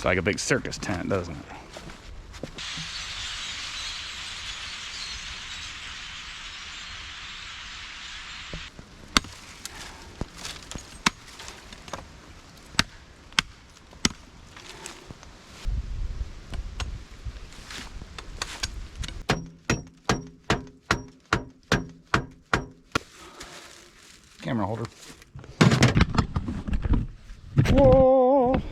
like a big circus tent, doesn't it? Camera holder. Whoa!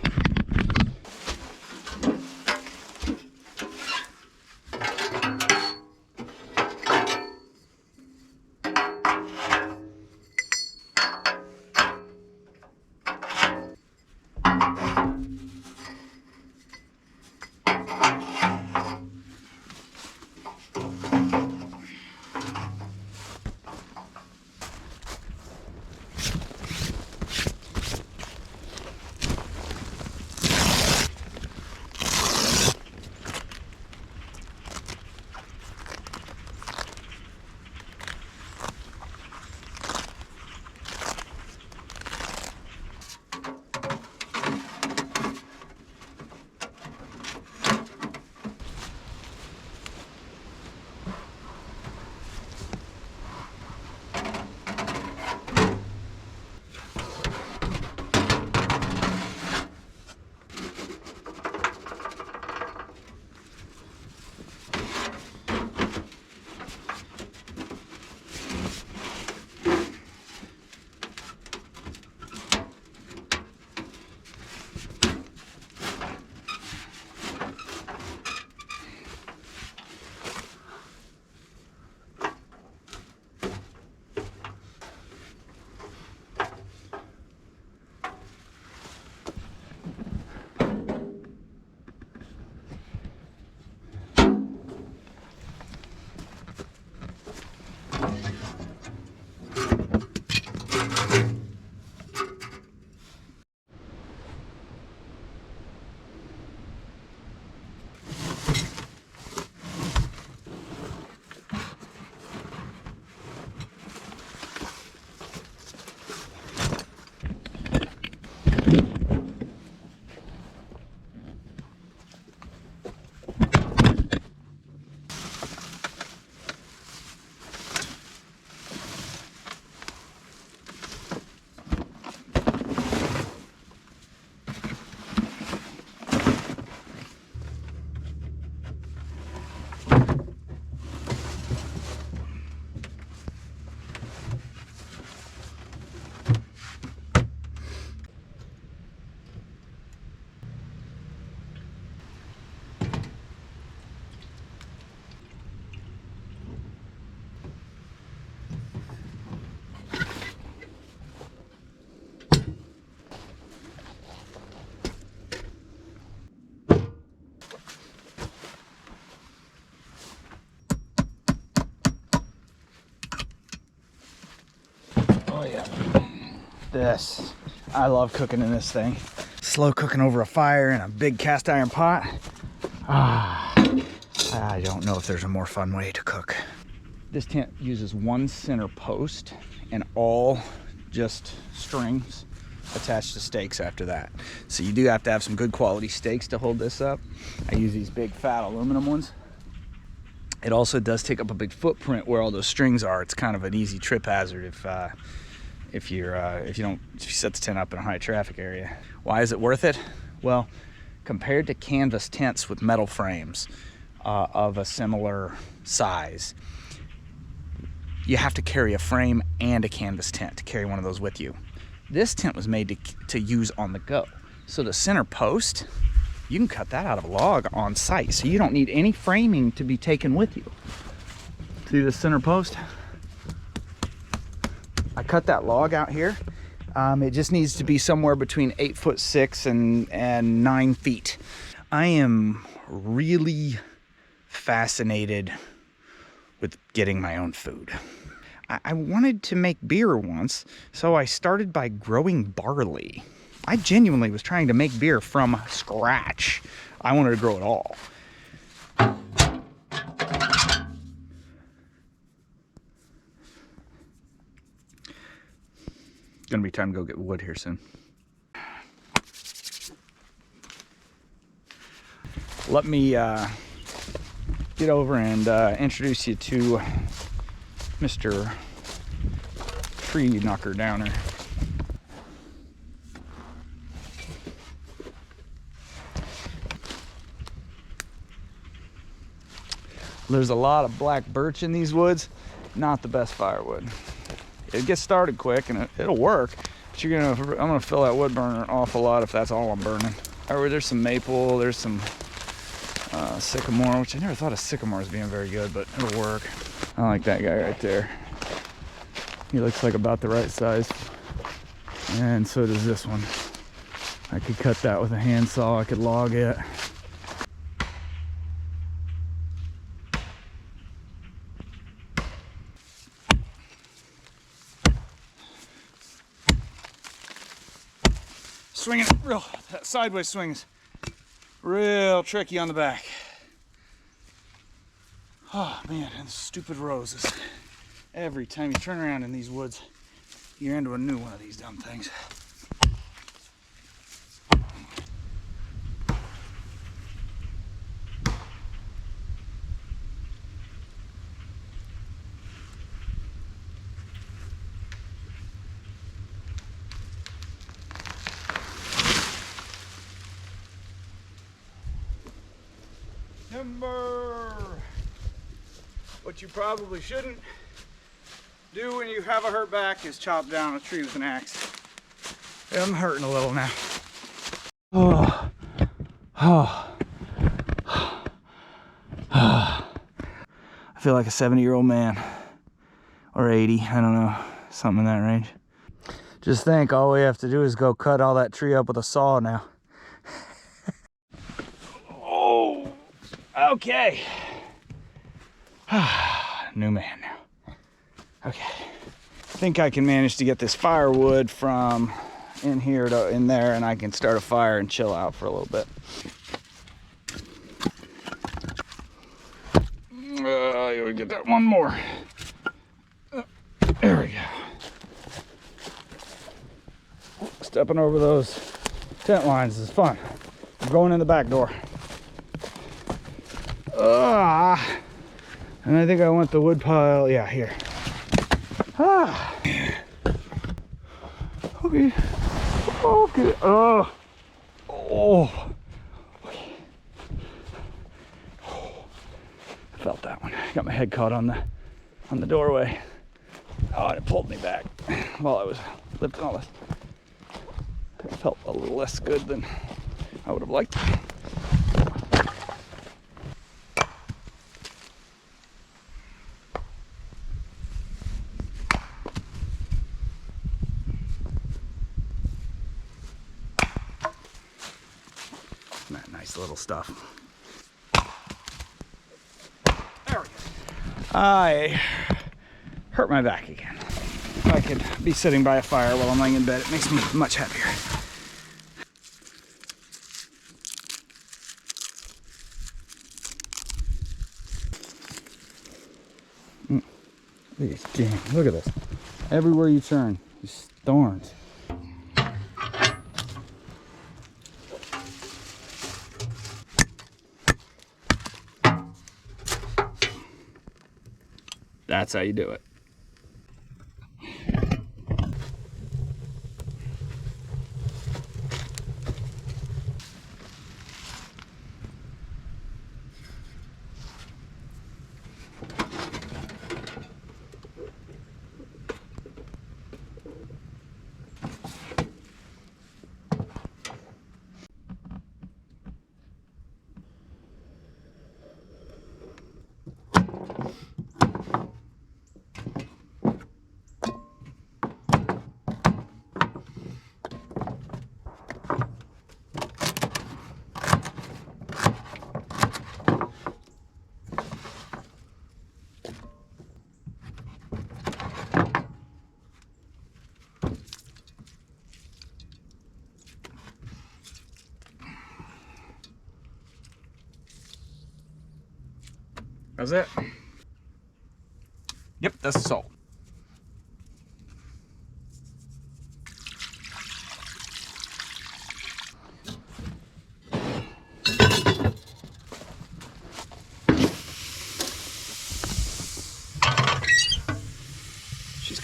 Oh yeah, this, I love cooking in this thing. Slow cooking over a fire in a big cast iron pot. I don't know if there's a more fun way to cook. This tent uses one center post and all just strings attached to stakes after that. So you do have to have some good quality stakes to hold this up. I use these big fat aluminum ones. It also does take up a big footprint where all those strings are. It's kind of an easy trip hazard if you set the tent up in a high traffic area. Why is it worth it? Well, compared to canvas tents with metal frames of a similar size, you have to carry a frame and a canvas tent to carry one of those with you. This tent was made to use on the go. So the center post, you can cut that out of a log on site. So you don't need any framing to be taken with you. See the center post? I cut that log out here. It just needs to be somewhere between 8'6" and 9 feet. I am really fascinated with getting my own food. I wanted to make beer once, so I started by growing barley. I genuinely was trying to make beer from scratch. I wanted to grow it all. Gonna be time to go get wood here soon. let me get over and introduce you to Mr. Tree Knocker Downer. There's a lot of black birch in these woods. Not the best firewood. It gets started quick and it'll work, but I'm gonna fill that wood burner an awful lot if that's all I'm burning. Or there's some maple, there's some sycamore, which I never thought of sycamore as being very good, but it'll work. I like that guy right there. He looks like about the right size. And so does this one. I could cut that with a handsaw, I could log it. Swinging it real, that sideways swing is real tricky on the back. Oh man, and stupid roses. Every time you turn around in these woods, you're into a new one of these dumb things. Timber! What you probably shouldn't do when you have a hurt back is chop down a tree with an axe. I'm hurting a little now. I feel like a 70-year-old man. Or 80, I don't know. Something in that range. Just think, all we have to do is go cut all that tree up with a saw now. Oh, okay. New man now. Okay. I think I can manage to get this firewood from in here to in there, and I can start a fire and chill out for a little bit. We get that one more. There we go. Stepping over those tent lines is fun. I'm going in the back door. And I think I want the wood pile, yeah, here. Okay. Okay. Oh. I felt that one. Got my head caught on the doorway. Oh, and it pulled me back while I was lifting all this. It felt a little less good than I would have liked. That nice little stuff. There we go. I hurt my back again. If I could be sitting by a fire while I'm laying in bed, it makes me much happier. Look at this. Everywhere you turn, these thorns. That's how you do it. That's it. Yep, that's the salt.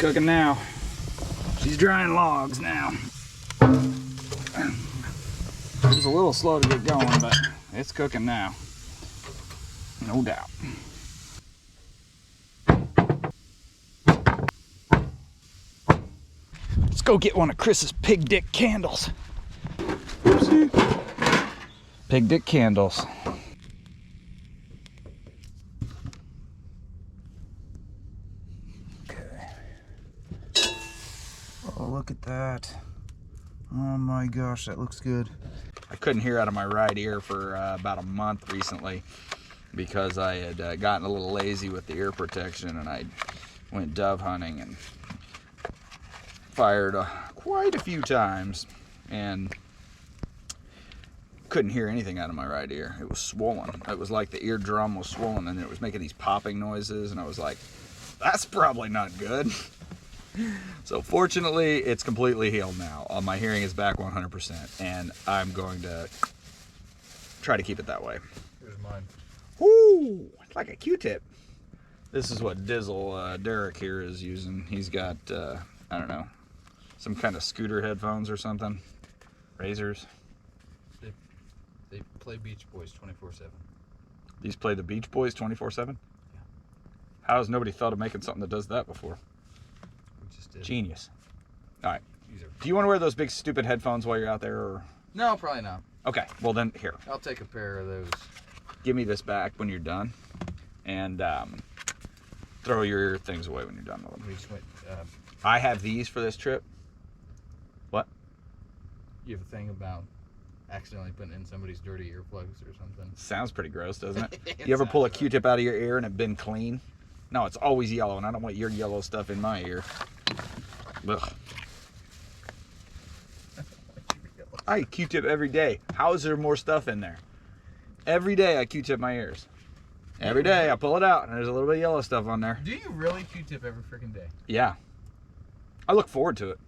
cooking now. She's drying logs now. It was a little slow to get going, but it's cooking now. No doubt. Let's go get one of Chris's pig dick candles. Oopsie. Pig dick candles. Okay. Oh, look at that. Oh my gosh, that looks good. I couldn't hear out of my right ear for about a month recently because I had gotten a little lazy with the ear protection, and I went dove hunting and fired quite a few times and couldn't hear anything out of my right ear. It was swollen. It was like the eardrum was swollen, and it was making these popping noises, and I was like, that's probably not good. So fortunately, it's completely healed now. My hearing is back 100%, and I'm going to try to keep it that way. Here's mine. Ooh, it's like a Q-tip. This is what Dizzle Derek here is using. He's got, I don't know, some kind of scooter headphones or something. Razors. They play Beach Boys 24/7. These play the Beach Boys 24/7? Yeah. How has nobody thought of making something that does that before? We just did. Genius. All right. Do you want to wear those big stupid headphones while you're out there? Or? No, probably not. Okay, well then, here. I'll take a pair of those. Give me this back when you're done, and throw your things away when you're done with them. We just went, I have these for this trip. What? You have a thing about accidentally putting in somebody's dirty earplugs or something? Sounds pretty gross, doesn't it? You ever pull a Q-tip out of your ear and it been clean? No, it's always yellow, and I don't want your yellow stuff in my ear. Ugh. I Q-tip every day. How is there more stuff in there? Every day I Q-tip my ears. Every day I pull it out, and there's a little bit of yellow stuff on there. Do you really Q-tip every freaking day? Yeah. I look forward to it.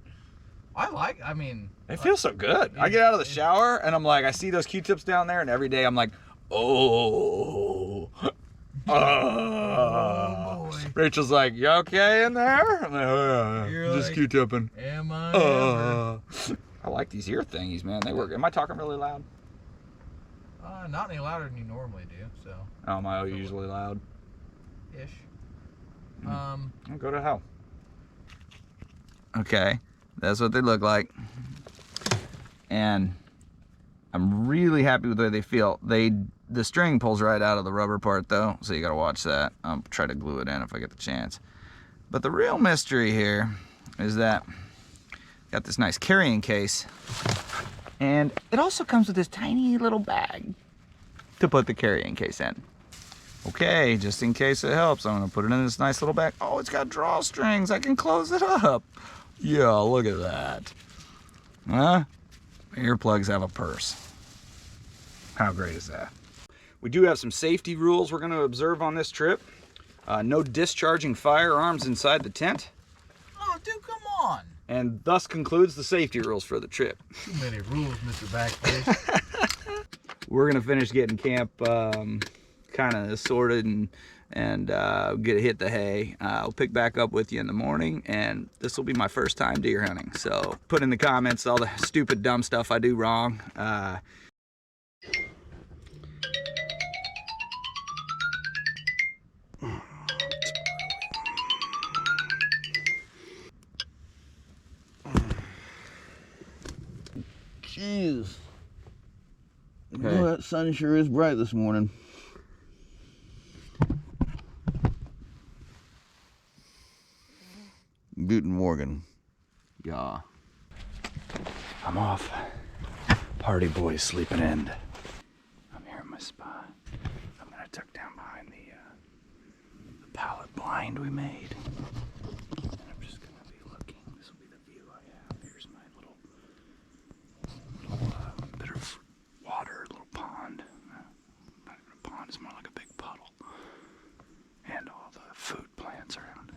I mean... It feels so good. I get out of the shower, and I'm like, I see those Q-tips down there, and every day I'm like, oh. Oh, boy. Rachel's like, you okay in there? I'm like, oh, yeah. You're Just like, Q-tipping. Am I ever? I like these ear thingies, man. They work. Am I talking really loud? Not any louder than you normally do, so... Oh, am I usually loud? Ish. I'll go to hell. Okay, that's what they look like. And I'm really happy with the way they feel. The string pulls right out of the rubber part though, so you gotta watch that. I'll try to glue it in if I get the chance. But the real mystery here is that got this nice carrying case, and it also comes with this tiny little bag to put the carrying case in. Okay, just in case it helps, I'm gonna put it in this nice little bag. Oh, it's got drawstrings. I can close it up. Yeah, look at that. Huh? Earplugs have a purse. How great is that? We do have some safety rules we're gonna observe on this trip. No discharging firearms inside the tent. Oh, dude, come on. And thus concludes the safety rules for the trip. Too many rules, Mr. Backfish. We're gonna finish getting camp kind of sorted and hit the hay. I'll pick back up with you in the morning, and this will be my first time deer hunting. So put in the comments all the stupid dumb stuff I do wrong. Jeez. Okay. Oh, that sun sure is bright this morning. Guten Morgen. Yeah. I'm off. Party boys sleeping in. I'm here in my spot. I'm gonna tuck down behind the pallet blind we made. And I'm just gonna be looking. This will be the view I have. Here's my little bit of water, little pond. Not even a pond, it's more like a big puddle. And all the food plants around it.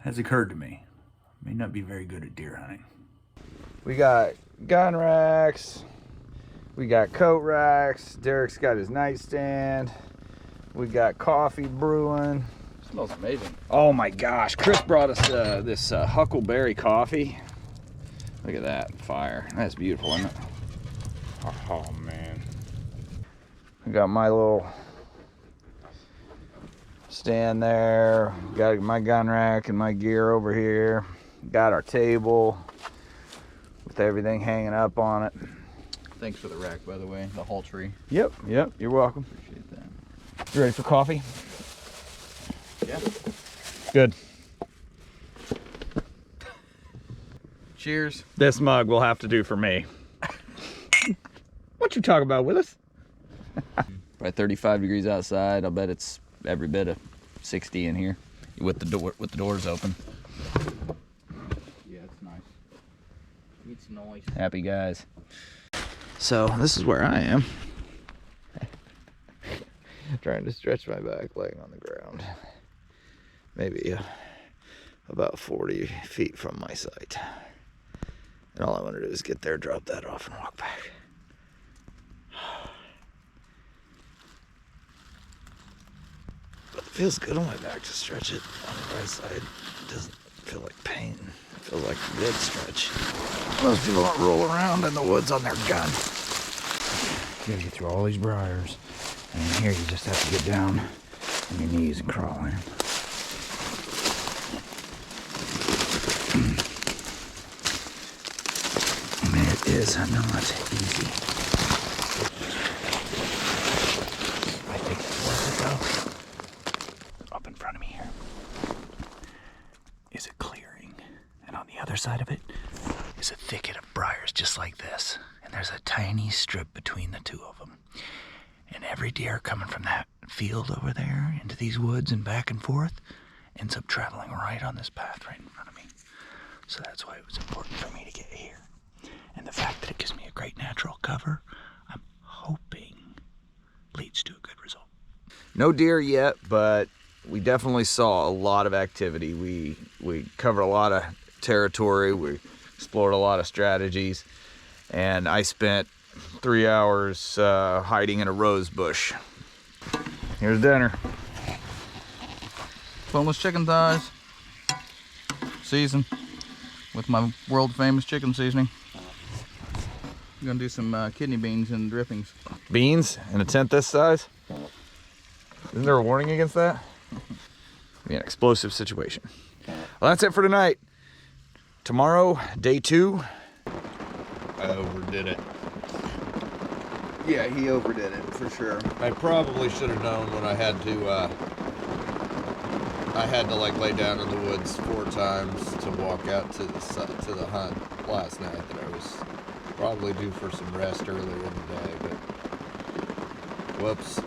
Has occurred to me, I may not be very good at deer hunting. We got gun racks, we got coat racks, Derek's got his nightstand, we got coffee brewing. It smells amazing. Oh my gosh, Chris brought us this huckleberry coffee. Look at that fire. That's beautiful, isn't it? Oh man. I got my little stand there. Got my gun rack and my gear over here. Got our table with everything hanging up on it. Thanks for the rack, by the way. The whole tree. Yep, you're welcome. Appreciate that. You ready for coffee? Yeah. Good. Cheers. This mug will have to do for me. What you talking about, Willis? Probably 35 degrees outside. I'll bet it's every bit of 60 in here with the doors open. Yeah, it's nice. It's nice. Happy guys. So this is where I am. Trying to stretch my back, laying on the ground. Maybe about 40 feet from my site. And all I want to do is get there, drop that off, and walk back. But it feels good on my back to stretch it on the right side. It doesn't feel like pain. It feels like a good stretch. Most people don't roll around in the woods on their gun. You gotta get through all these briars. And in here you just have to get down on your knees and crawl in. It is not easy. I think it's worth it though. Up in front of me here is a clearing, and on the other side of it is a thicket of briars just like this. And there's a tiny strip between the two of them. And every deer coming from that field over there into these woods and back and forth ends up traveling right on this path right in front of me. So that's why it was important for me to get here. And the fact that it gives me a great natural cover, I'm hoping leads to a good result. No deer yet, but we definitely saw a lot of activity. We covered a lot of territory. We explored a lot of strategies. And I spent 3 hours hiding in a rose bush. Here's dinner. Boneless chicken thighs. Seasoned with my world famous chicken seasoning. I'm gonna do some kidney beans and drippings. Beans in a tent this size? Isn't there a warning against that? Be an explosive situation. Well, that's it for tonight. Tomorrow, day 2. I overdid it. Yeah, he overdid it for sure. I probably should have known when I had to like lay down in the woods 4 times to walk out to the hunt last night that I was probably due for some rest earlier in the day, but whoops.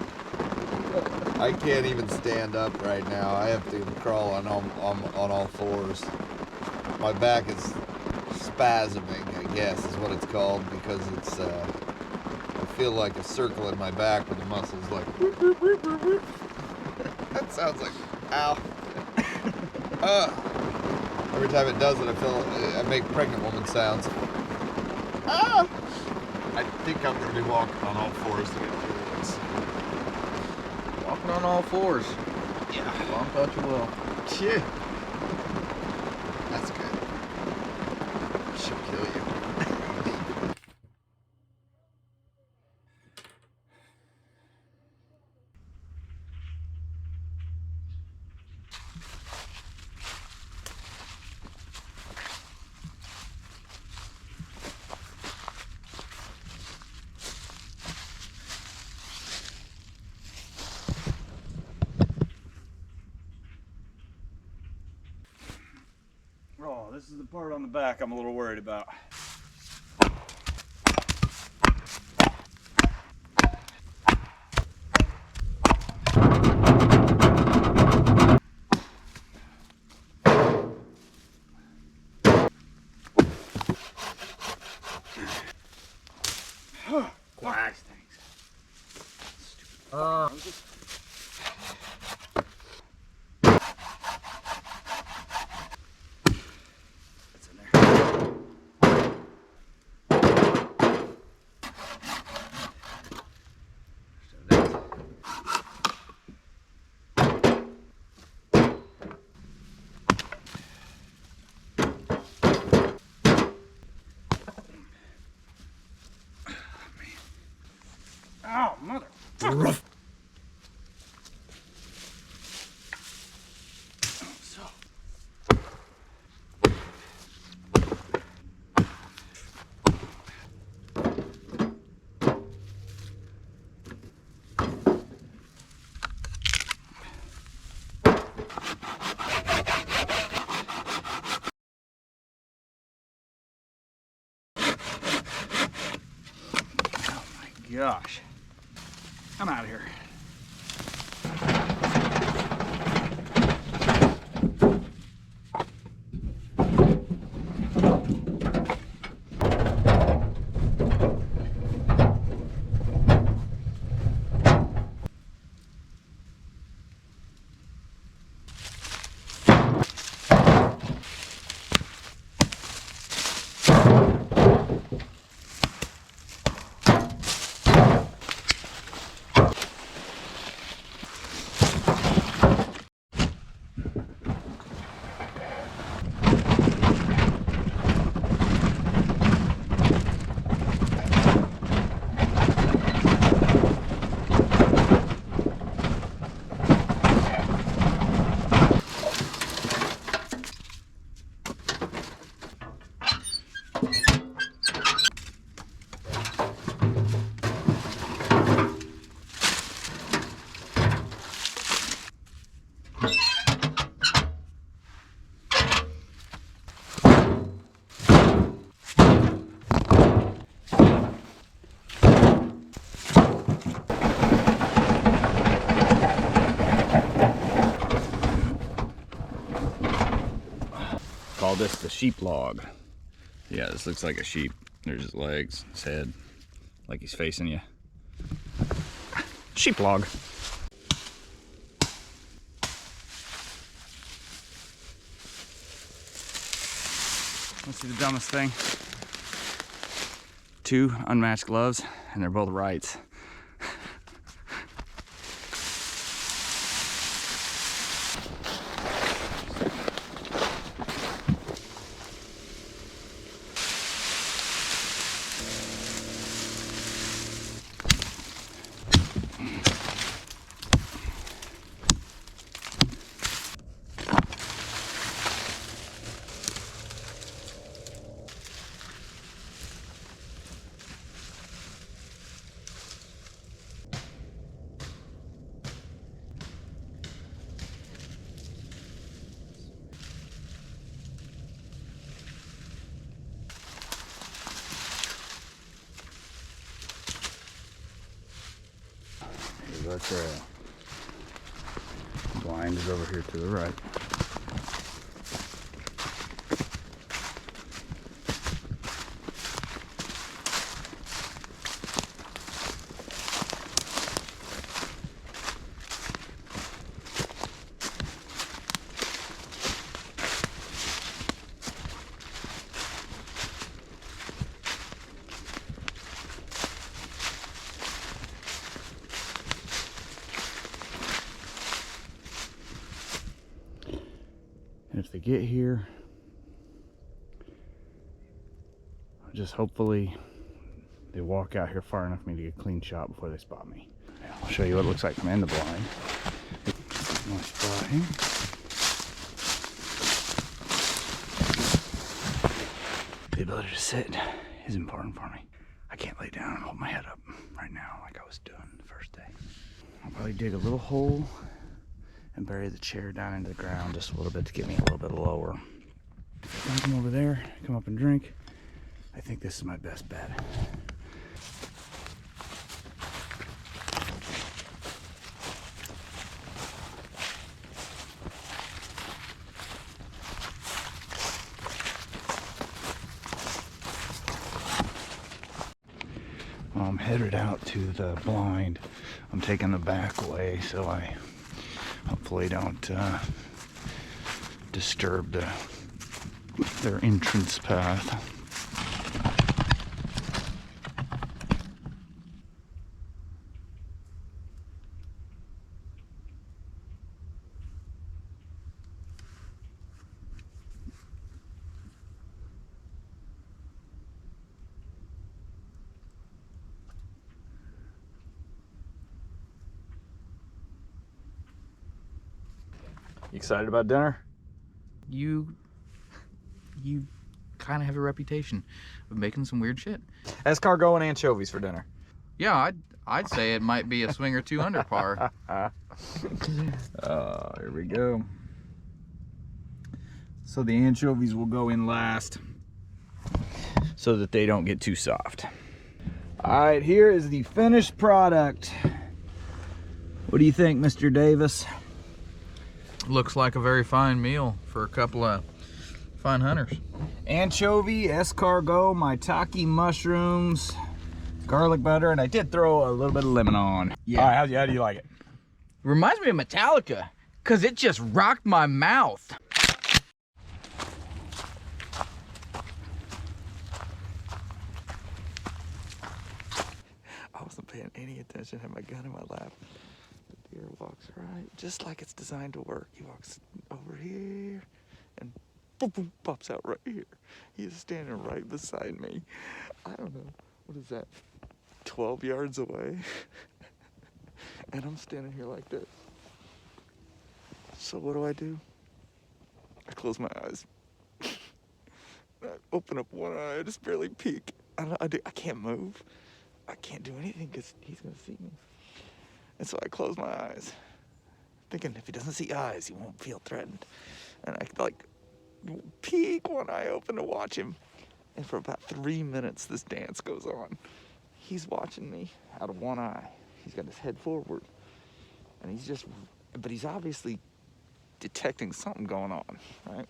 I can't even stand up right now. I have to crawl on all 4s. My back is spasming, I guess is what it's called, because it's I feel like a circle in my back with the muscles like whoop, whoop, whoop, whoop, whoop. That sounds like ow. Every time it does it, I make pregnant woman sounds. I think I'm going to be walking on all 4s to get through the woods. Walking on all 4s. Yeah. Long thought you will. Yeah. That's good. She'll kill you. Oh, this is the part on the back I'm a little worried about. Quack. It's in there. Oh, mother. So. Oh my gosh. I'm out of here. Call this the sheep log. Yeah, this looks like a sheep. There's his legs, his head, like he's facing you. Sheep log. Let's see the dumbest thing. 2 unmatched gloves, and they're both rights. Here's our trail. Blind is over here to the right. And if they get here, just hopefully they walk out here far enough for me to get a clean shot before they spot me. I'll show you what it looks like from in the blind. My spot here. The ability to sit is important for me. I can't lay down and hold my head up right now like I was doing the first day. I'll probably dig a little hole and bury the chair down into the ground just a little bit to get me a little bit lower. If I come over there, come up and drink, I think this is my best bet. headed out to the blind. I'm taking the back way so I hopefully don't disturb their entrance path. You excited about dinner? You kind of have a reputation of making some weird shit. Escargot and anchovies for dinner. Yeah, I'd say it might be a swing or two under par. Here we go. So the anchovies will go in last so that they don't get too soft. All right, here is the finished product. What do you think, Mr. Davis? Looks like a very fine meal for a couple of fine hunters. Anchovy, escargot, maitake mushrooms, garlic butter, and I did throw a little bit of lemon on. Yeah. All right, how do you like it? Reminds me of Metallica, because it just rocked my mouth. I wasn't paying any attention. I had my gun in my lap. The deer walks right, just like it's designed to work. He walks over here and boom, boom, pops out right here. He is standing right beside me. I don't know, what is that, 12 yards away? And I'm standing here like this. So what do? I close my eyes. I open up one eye, I just barely peek. I can't move. I can't do anything because he's gonna see me. And so I close my eyes, thinking if he doesn't see eyes, he won't feel threatened. And I like peek one eye open to watch him. And for about 3 minutes, this dance goes on. He's watching me out of one eye. He's got his head forward. And but he's obviously detecting something going on, right?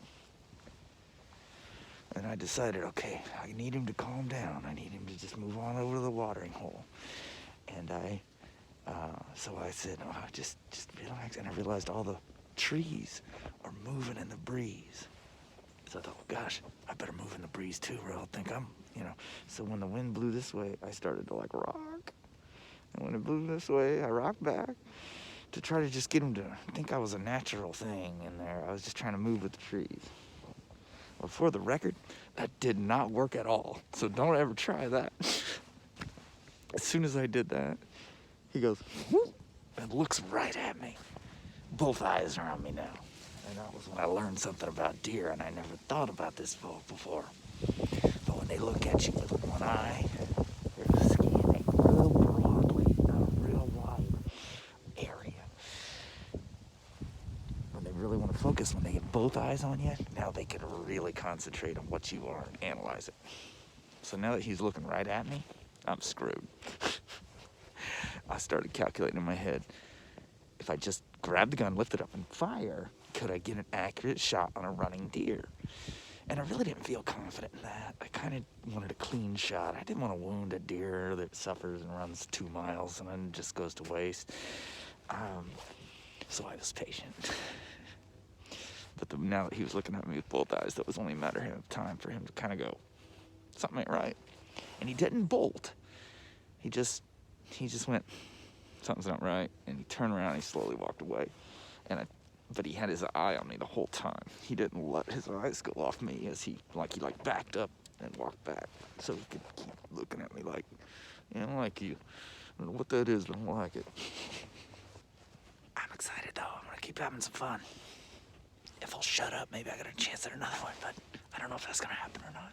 And I decided, okay, I need him to calm down. I need him to just move on over to the watering hole. And so I said, oh, just relax. And I realized all the trees are moving in the breeze. So I thought, oh gosh, I better move in the breeze too, or I'll think I'm, So when the wind blew this way, I started to like rock. And when it blew this way, I rocked back to try to just get him to think I was a natural thing in there. I was just trying to move with the trees. Well, for the record, that did not work at all. So don't ever try that. As soon as I did that, he goes, whoop, and looks right at me. Both eyes are on me now. And that was when I learned something about deer, and I never thought about this before. But when they look at you with one eye, they're scanning real broadly, a real wide area. When they really want to focus, when they get both eyes on you, now they can really concentrate on what you are and analyze it. So now that he's looking right at me, I'm screwed. I started calculating in my head, if I just grab the gun, lift it up, and fire, could I get an accurate shot on a running deer? And I really didn't feel confident in that. I kind of wanted a clean shot. I didn't want to wound a deer that suffers and runs 2 miles and then just goes to waste. So I was patient. But now that he was looking at me with both eyes, that was only a matter of time for him to kind of go, something ain't right. And he didn't bolt. He just went, something's not right. And he turned around and he slowly walked away. But he had his eye on me the whole time. He didn't let his eyes go off me as he backed up and walked back. So he could keep looking at me like, I don't like you. I don't know what that is, but I don't like it. I'm excited though. I'm gonna keep having some fun. If I'll shut up, maybe I got a chance at another one, but I don't know if that's gonna happen or not.